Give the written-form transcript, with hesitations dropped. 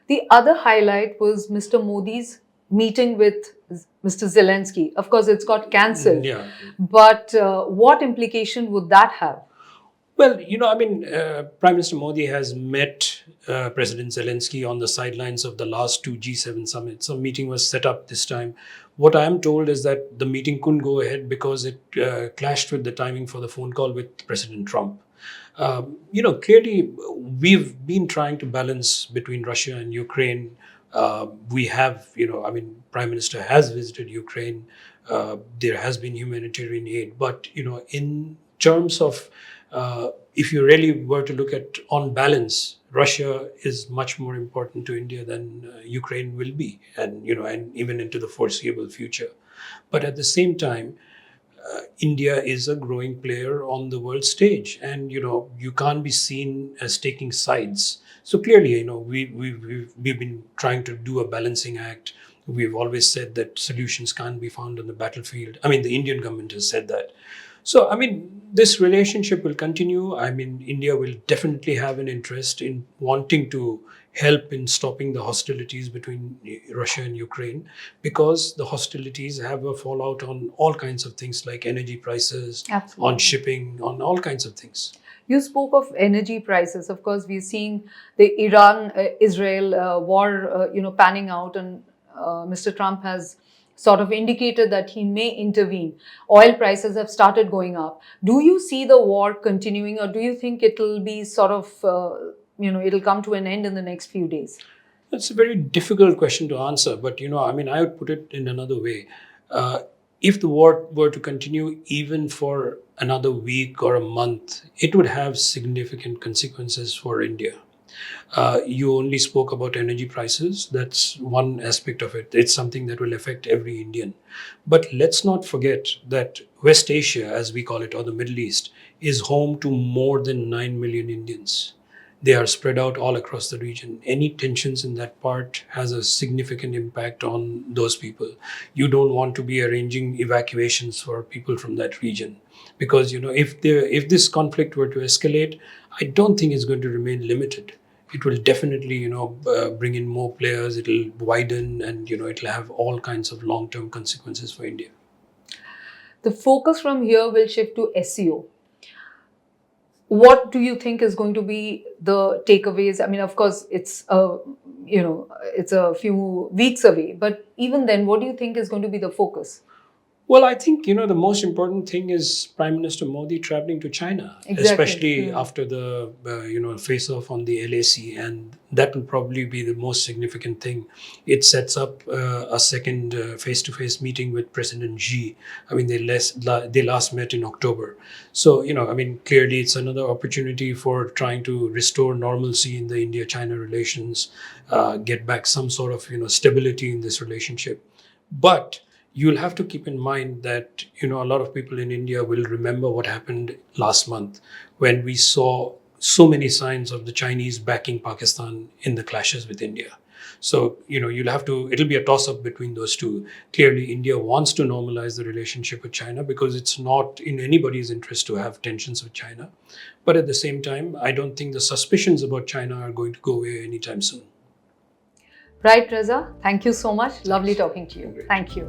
The other highlight was Mr. Modi's meeting with Mr. Zelensky. Of course, it's got cancelled. Yeah. But what implication would that have? Well, Prime Minister Modi has met President Zelensky on the sidelines of the last two G7 summits. A meeting was set up this time. What I am told is that the meeting couldn't go ahead because it clashed with the timing for the phone call with President Trump. Clearly, we've been trying to balance between Russia and Ukraine. We have, Prime Minister has visited Ukraine. There has been humanitarian aid, but in terms of if you really were to look at on balance, Russia is much more important to India than Ukraine will be, and and even into the foreseeable future. But at the same time, India is a growing player on the world stage, and you can't be seen as taking sides. So clearly, we've been trying to do a balancing act. We've always said that solutions can't be found on the battlefield. I mean, the Indian government has said that. So, this relationship will continue. India will definitely have an interest in wanting to help in stopping the hostilities between Russia and Ukraine, because the hostilities have a fallout on all kinds of things like energy prices, Absolutely. on shipping, on all kinds of things. You spoke of energy prices. Of course, we're seeing the Iran-Israel war, panning out, and Mr. Trump has sort of indicated that he may intervene. Oil prices have started going up. Do you see the war continuing, or do you think it'll be sort of, it'll come to an end in the next few days? That's a very difficult question to answer, but I would put it in another way. If the war were to continue even for another week or a month, it would have significant consequences for India. You only spoke about energy prices. That's one aspect of it. It's something that will affect every Indian. But let's not forget that West Asia, as we call it, or the Middle East, is home to more than 9 million Indians. They are spread out all across the region. Any tensions in that part has a significant impact on those people. You don't want to be arranging evacuations for people from that region, because if this conflict were to escalate, I don't think it's going to remain limited. It will definitely bring in more players. It'll widen, and it'll have all kinds of long-term consequences for India. The focus from here will shift to SCO. What do you think is going to be the takeaways? Of course, it's a few weeks away, but even then, what do you think is going to be the focus? Well, I think, the most important thing is Prime Minister Modi traveling to China, Exactly. especially after the, face-off on the LAC. And that will probably be the most significant thing. It sets up a second face-to-face meeting with President Xi. They last met in October. So, clearly it's another opportunity for trying to restore normalcy in the India-China relations, get back some sort of, stability in this relationship. But you'll have to keep in mind that a lot of people in India will remember what happened last month when we saw so many signs of the Chinese backing Pakistan in the clashes with India. So it'll be a toss-up between those two. Clearly, India wants to normalize the relationship with China because it's not in anybody's interest to have tensions with China. But at the same time, I don't think the suspicions about China are going to go away anytime soon. Right, Reza. Thank you so much. Lovely talking to you. Thank you.